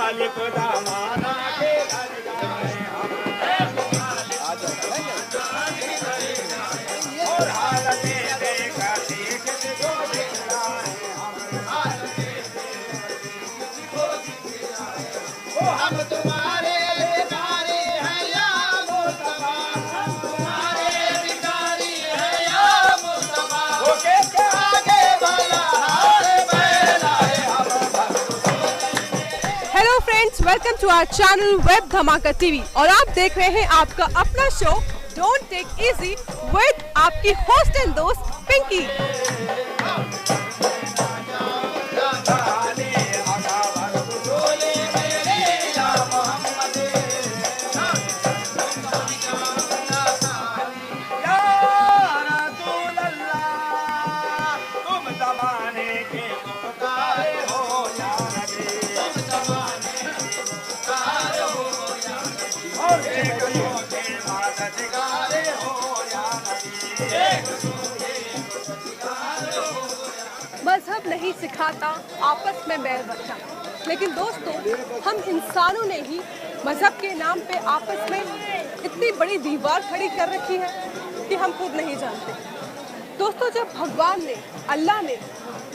मुखालिफ जमाना के घर जाए हम, और हालतें देखा देख जो दिखलाए हम तुम्हारे भिखारी हैं या मुस्तफा, हम तुम्हारे भिखारी हैं या मुस्तफा, ओके के आगे भला हाथ फैलाए हम। Hello friends, welcome to our channel web Dhamaka TV और आप देख रहे हैं आपका अपना show don't take easy with आपकी होस्ट एंड दोस्त पिंकी। मजहब नहीं सिखाता आपस में बैर रखना, लेकिन दोस्तों हम इंसानों ने ही मजहब के नाम पे आपस में इतनी बड़ी दीवार खड़ी कर रखी है कि हम खुद नहीं जानते। दोस्तों, जब भगवान ने, अल्लाह ने,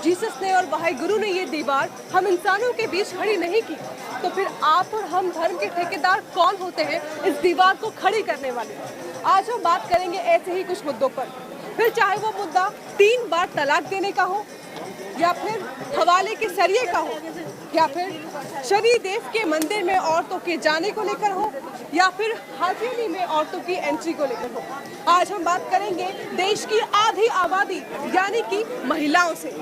जीसस ने और वाहिगुरु ने ये दीवार हम इंसानों के बीच खड़ी नहीं की, तो फिर आप और हम धर्म के ठेकेदार कौन होते हैं इस दीवार को खड़ी करने वाले। आज हम बात करेंगे ऐसे ही कुछ मुद्दों पर, फिर चाहे वो मुद्दा 3 बार तलाक देने का हो, या फिर हवाले के सरिये का हो, या फिर शनि देव के मंदिर में औरतों के जाने को लेकर हो, या फिर हवेली में औरतों की एंट्री को लेकर हो। आज हम बात करेंगे देश की आधी आबादी यानी कि महिलाओं से।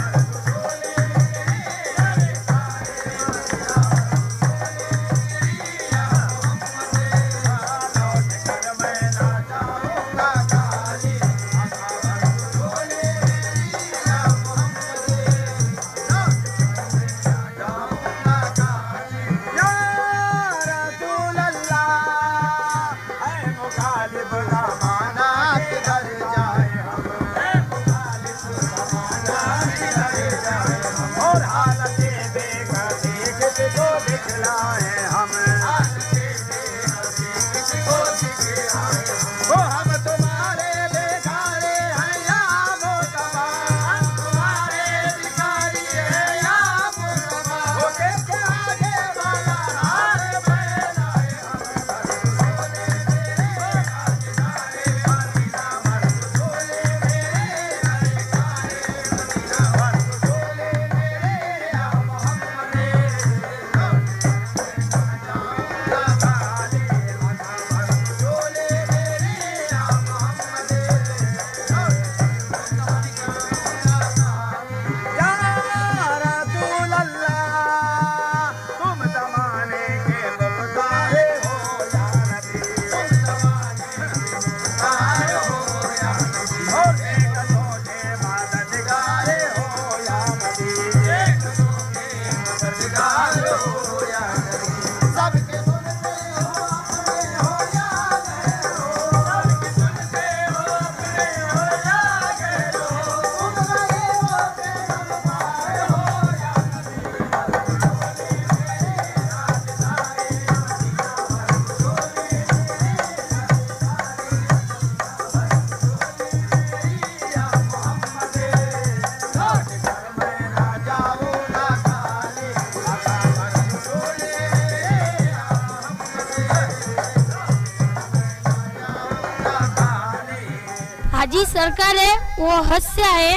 हाजी सरकार है वो हद से आए,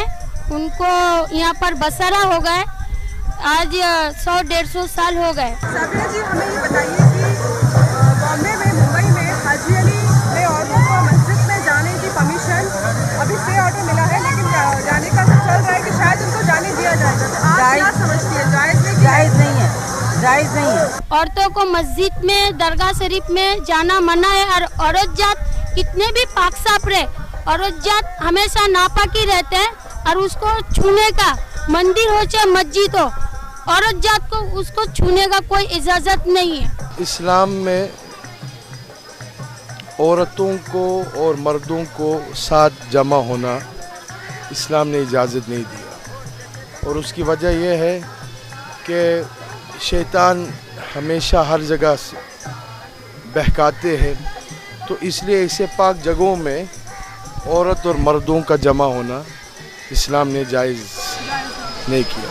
उनको यहाँ पर बसारा हो गए, आज 100-150 साल हो गए। साबिया जी, हमें ये बताइए कि बॉम्बे में, मुंबई में हाजी अली ने औरतों को मस्जिद में जाने की परमिशन अभी स्टे ऑर्डर मिला है, लेकिन जाने का तो चल रहा है कि शायद उनको जाने दिया जाएगा। तो आप क्या समझती है, जायज़ है? जायज़ नहीं है, जायज़ नहीं है। औरतों को मस्जिद में, दरगाह शरीफ में जाना मना है। और औरत जात कितने भी पाक साफ रहे, औरत जात हमेशा नापाकी रहते हैं और उसको छूने का, मंदिर हो चाहे मस्जिद हो, औरत जात को उसको छूने का कोई इजाज़त नहीं है। इस्लाम में औरतों को और मर्दों को साथ जमा होना इस्लाम ने इजाज़त नहीं दिया, और उसकी वजह यह है कि शैतान हमेशा हर जगह से बहकाते हैं, तो इसलिए ऐसे पाक जगहों में औरत और मर्दों का जमा होना इस्लाम ने जायज़ नहीं किया।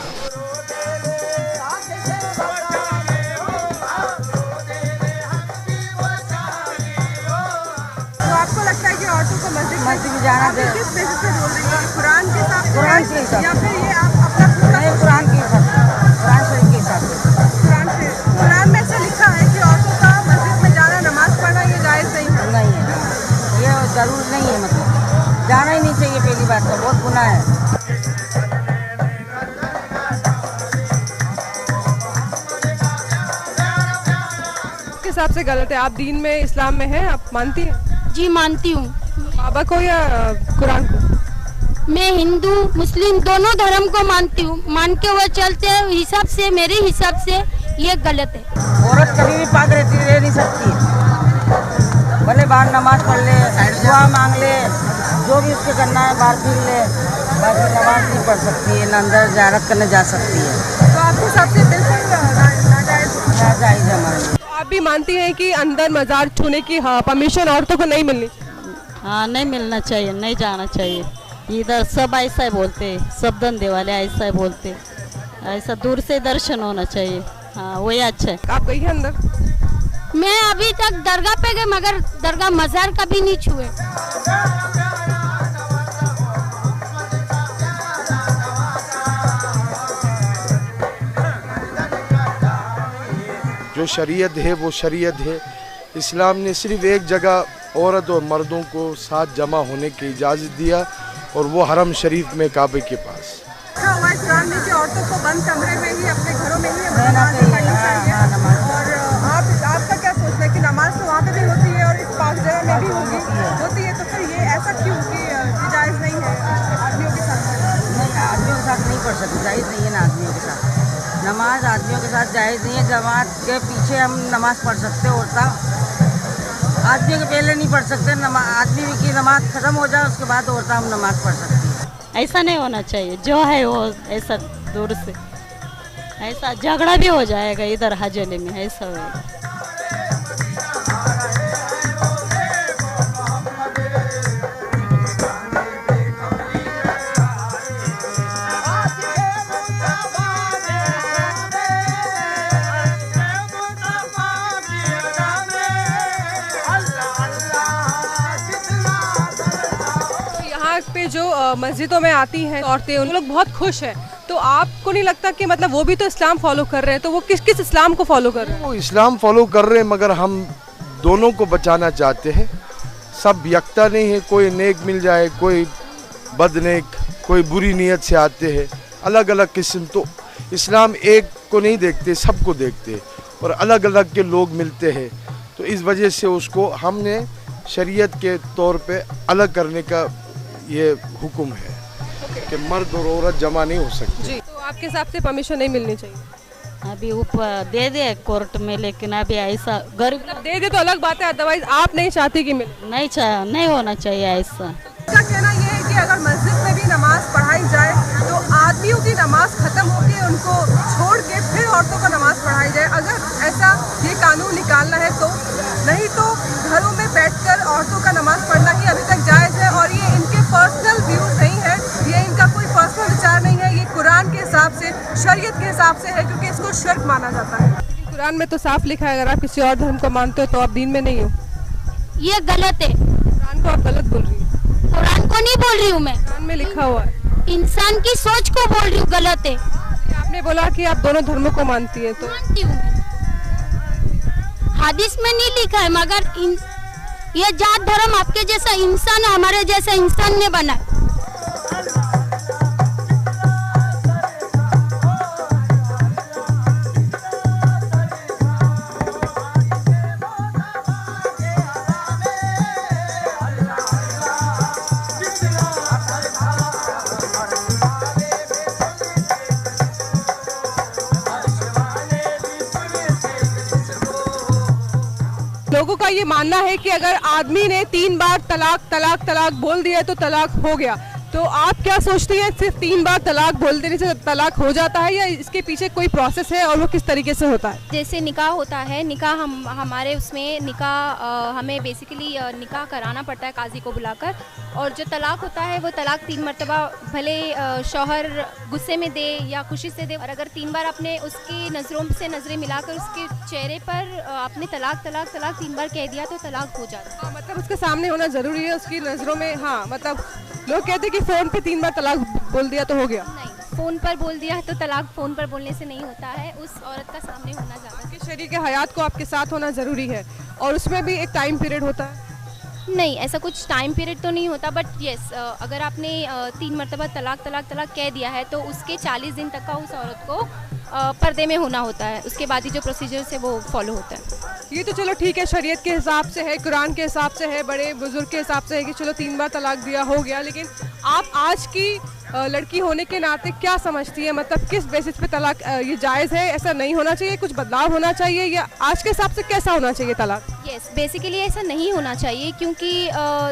तो आपको लगता है कि औरतों को मस्जिद मस्जिद जाना आप चाहिए? किस बेसिस पे बोल रही हैं? कुरान के हिसाब से कुरान के हिसाब से। या फिर ये आप अपना पूरा नहीं, कुरान के हिसाब से, कुरान शरीफ के हिसाब से। कुरान में ऐसा लिखा है कि औरतों का मस्जिद में जाना, नमाज पढ़ना ये जायज़ नहीं है। नहीं है, ये जरूर नहीं है, मतलब जाना ही नहीं चाहिए। पहली बात तो बहुत गुनाह है। के हिसाब से गलत है। आप दीन में, इस्लाम में हैं, आप मानती हैं जी मानती हूँ। बाबा को या कुरान को? मैं हिंदू मुस्लिम दोनों धर्म को मानती हूँ, मान के वो चलते हैं। हिसाब से, मेरे हिसाब से ये गलत है। औरत कभी भी पाक रह नहीं सकती है। भले बाहर नमाज पढ़ ले, दुआ मांग ले, जो भी उसके करना है बाहर फिर ले, बाकी नमाज नहीं पढ़ सकती है, न अंदर ज़ियारत करने जा सकती है। तो आपके हिसाब से बिल्कुल नाजायज़ है। नाजायज़ है हमारे लिए। आप भी मानती हैं कि अंदर मज़ार छूने की परमिशन औरतों को नहीं मिलनी? हाँ, नहीं मिलना चाहिए, नहीं जाना चाहिए। इधर सब ऐसा ही बोलते, सब धंधे वाले ऐसा ही बोलते। ऐसा दूर से दर्शन होना चाहिए। हाँ, वही अच्छा है। आप गई हैं अंदर? मैं अभी तक दरगाह पे गई, मगर दरगाह मज़ार कभी नहीं छुए। जो शरीयत है वो शरीयत है। इस्लाम ने सिर्फ एक जगह औरत और मर्दों को साथ जमा होने की इजाज़त दिया, और वो हरम शरीफ में काबे के पास। इस्लाम ने कि औरतों को बंद कमरे में ही, अपने घरों में ही रहना नमाज चाहिए। पढ़नी चाहिए। हाँ, नमाज। और आपका क्या सोचना है कि नमाज तो वहाँ पे भी होती है और इस पाक जगह में भी होती है, तो फिर ये ऐसा क्यों कि ये जायज़ नहीं है आदमियों के साथ? नहीं, आदमियों के साथ नहीं पढ़ सकते, जायज़ नहीं है ना आदमियों के साथ। नमाज आदमियों के साथ जायज़ नहीं है। जमात के पीछे हम नमाज पढ़ सकते, औरतें आदमी के पहले नहीं पढ़ सकते। आदमी की नमाज खत्म हो जाए उसके बाद औरतें हम नमाज पढ़ सकती हैं। ऐसा नहीं होना चाहिए। जो है वो ऐसा दूर से, ऐसा झगड़ा भी हो जाएगा इधर हजले में, ऐसा होगा। पे जो मस्जिदों में आती हैं औरतें, उन लोग बहुत खुश हैं, तो आपको नहीं लगता कि मतलब वो भी तो इस्लाम फॉलो कर रहे हैं, तो वो किस किस इस्लाम को फॉलो कर रहे हैं? वो इस्लाम फॉलो कर रहे हैं, मगर हम दोनों को बचाना चाहते हैं। सब यकता नहीं है, कोई नेक मिल जाए, कोई बदनेक, कोई बुरी नीयत से आते हैं, अलग अलग किस्म। तो इस्लाम एक को नहीं देखते, सबको देखते, और अलग अलग के लोग मिलते हैं। तो इस वजह से उसको हमने शरीयत के तौर पे अलग करने का ये हुक्म है कि मर्द और औरत जमा नहीं हो सकते। जी, तो आपके हिसाब से परमिशन नहीं मिलनी चाहिए? अभी ऊपर दे दे कोर्ट में, लेकिन अभी ऐसा गरीब दे दे तो अलग बात है, अदरवाइज आप नहीं चाहती कि मिले? नहीं होना चाहिए ऐसा। इसका कहना ये है कि अगर मस्जिद में भी नमाज पढ़ाई जाए तो आदमियों की नमाज खत्म होके उनको छोड़ के फिर औरतों को नमाज पढ़ाई जाए, अगर ऐसा ये कानून निकालना है तो। नहीं तो घरों में बैठकर औरतों का नमाज पढ़ना ही अभी तक जायज़ है, और ये इनके पर्सनल व्यूज नहीं है, ये इनका कोई पर्सनल विचार नहीं है, ये कुरान के हिसाब से, शरीयत के हिसाब से है, क्योंकि इसको शिर्क माना जाता है। कुरान में तो साफ लिखा है अगर आप किसी और धर्म को मानते हो तो आप दीन में नहीं हो। ये गलत है। कुरान को आप गलत बोल रही है। कुरान को नहीं बोल रही हूँ मैं, कुरान में लिखा हुआ है। इंसान की सोच को बोल रही हूँ, गलत है। आपने बोला कि आप दोनों धर्मों को मानती है, तो मानती हूँ मैं। हादिस में नहीं लिखा है, मगर ये जात धर्म आपके जैसा इंसान, हमारे जैसा इंसान ने बना। लोगों का ये मानना है कि अगर आदमी ने 3 बार तलाक तलाक तलाक बोल दिया तो तलाक हो गया, तो आप क्या सोचती हैं, सिर्फ 3 बार तलाक बोल देने से तलाक हो जाता है या इसके पीछे कोई प्रोसेस है और वो किस तरीके से होता है? जैसे निकाह होता है, निकाह हमारे उसमें निकाह हमें बेसिकली निकाह कराना पड़ता है काजी को बुलाकर। और जो तलाक होता है वो तलाक 3 मरतबा, भले शौहर गुस्से में दे या खुशी से दे, और अगर 3 बार आपने उसकी नज़रों से नज़रें मिलाकर उसके चेहरे पर आपने तलाक तलाक तलाक 3 बार कह दिया तो तलाक हो जाता है। हाँ, मतलब उसके सामने होना ज़रूरी है, उसकी नज़रों में। हाँ, मतलब लोग कहते हैं कि फ़ोन पे 3 बार तलाक बोल दिया तो हो गया। नहीं, फ़ोन पर बोल दिया है तो तलाक फ़ोन पर बोलने से नहीं होता है, उस औरत का सामने होना ज़्यादा। कि शरीक हयात को आपके साथ होना ज़रूरी है और उसमें भी एक टाइम पीरियड होता है। नहीं, ऐसा कुछ टाइम पीरियड तो नहीं होता, बट येस, अगर आपने 3 मरतबा तलाक तलाक तलाक कह दिया है तो उसके 40 दिन तक का उस औरत को पर्दे में होना होता है। उसके बाद ही जो प्रोसीजर्स है वो फॉलो होता है। ये तो चलो ठीक है, शरीयत के हिसाब से है, कुरान के हिसाब से है, बड़े बुजुर्ग के हिसाब से है कि चलो 3 बार तलाक दिया हो गया। लेकिन आप आज की लड़की होने के नाते क्या समझती है, मतलब किस बेसिस पे तलाक ये जायज़ है? ऐसा नहीं होना चाहिए, कुछ बदलाव होना चाहिए, या आज के हिसाब से कैसा होना चाहिए तलाक? यस, बेसिकली ऐसा नहीं होना चाहिए, क्योंकि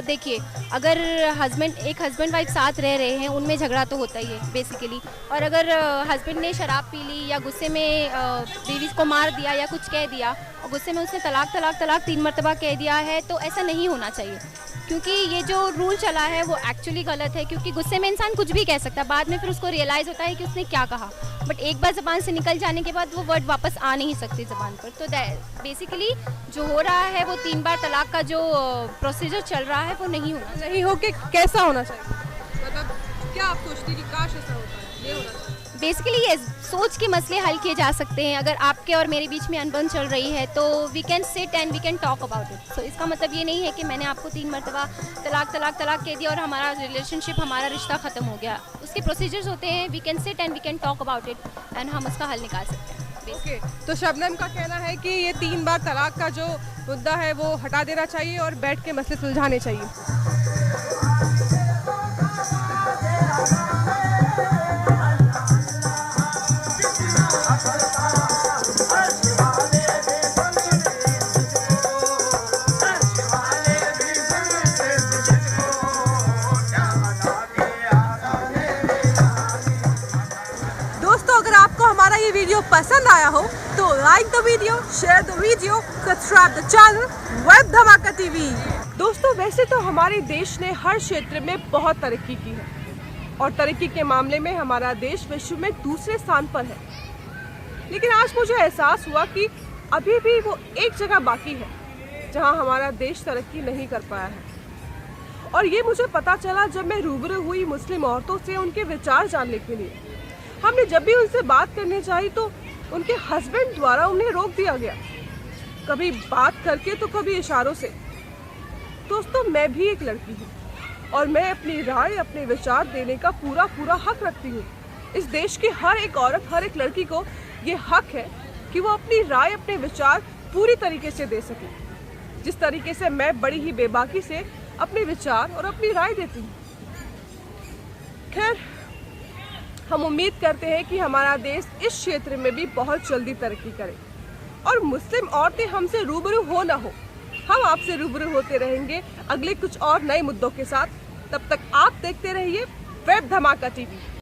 देखिए, अगर एक हस्बैंड वाइफ साथ रह रहे हैं, उनमें झगड़ा तो होता ही है बेसिकली। और अगर हस्बैंड ने शराब पी ली या गुस्से में बीवी को मार दिया या कुछ कह दिया और गुस्से में उसने तलाक तलाक तलाक 3 मरतबा कह दिया है, तो ऐसा नहीं होना चाहिए। क्योंकि ये जो रूल चला है वो एक्चुअली गलत है, क्योंकि गुस्से में इंसान कुछ भी कह सकता है, बाद में फिर उसको रियलाइज़ होता है कि उसने क्या कहा, बट एक बार ज़बान से निकल जाने के बाद वो वर्ड वापस आ नहीं सकते ज़बान पर। तो बेसिकली जो हो रहा है वो 3 बार तलाक का जो प्रोसीजर चल रहा है वो नहीं होना चाहिए। नहीं हो के कैसा होना चाहिए, मतलब क्या आप सोचती कि काश ऐसा होता है, ये होना चाहिए? बेसिकली ये सोच के मसले हल किए जा सकते हैं। अगर आपके और मेरे बीच में अनबन चल रही है तो we can sit and we can talk about it. So इसका मतलब ये नहीं है कि मैंने आपको 3 मरतबा तलाक तलाक तलाक कह दिया और हमारा रिलेशनशिप, हमारा रिश्ता ख़त्म हो गया। उसके प्रोसीजर्स होते हैं, we can sit and we can talk about it and हम उसका हल निकाल सकते हैं। ओके, तो शबनम का कहना है कि ये 3 बार तलाक का जो मुद्दा है वो हटा देना चाहिए और बैठ के मसले सुलझाने चाहिए। हमारा ये वीडियो पसंद आया हो तो like the video, share the video, subscribe the channel web Dhamaka TV. दोस्तों, वैसे तो हमारे देश ने हर क्षेत्र में बहुत तरक्की की है और तरक्की के मामले में हमारा देश विश्व में दूसरे स्थान पर है। लेकिन आज मुझे एहसास हुआ कि अभी भी वो एक जगह बाकी है जहां हमारा देश तरक्की नहीं कर पाया है। और ये मुझे पता चला जब मैं रूबरू हुई मुस्लिम औरतों से उनके विचार जानने के लिए। हमने जब भी उनसे बात करनी चाहिए तो उनके हस्बैंड द्वारा उन्हें रोक दिया गया, कभी बात करके तो कभी इशारों से। दोस्तों, मैं भी एक लड़की हूँ और मैं अपनी राय, अपने विचार देने का पूरा हक रखती हूँ। इस देश की हर एक औरत, हर एक लड़की को ये हक है कि वो अपनी राय, अपने विचार पूरी तरीके से दे सके, जिस तरीके से मैं बड़ी ही बेबाकी से अपने विचार और अपनी राय देती हूँ। खैर, हम उम्मीद करते हैं कि हमारा देश इस क्षेत्र में भी बहुत जल्दी तरक्की करे और मुस्लिम औरतें हमसे रूबरू हो ना हो, हम आपसे रूबरू होते रहेंगे अगले कुछ और नए मुद्दों के साथ। तब तक आप देखते रहिए वेब धमाका टीवी।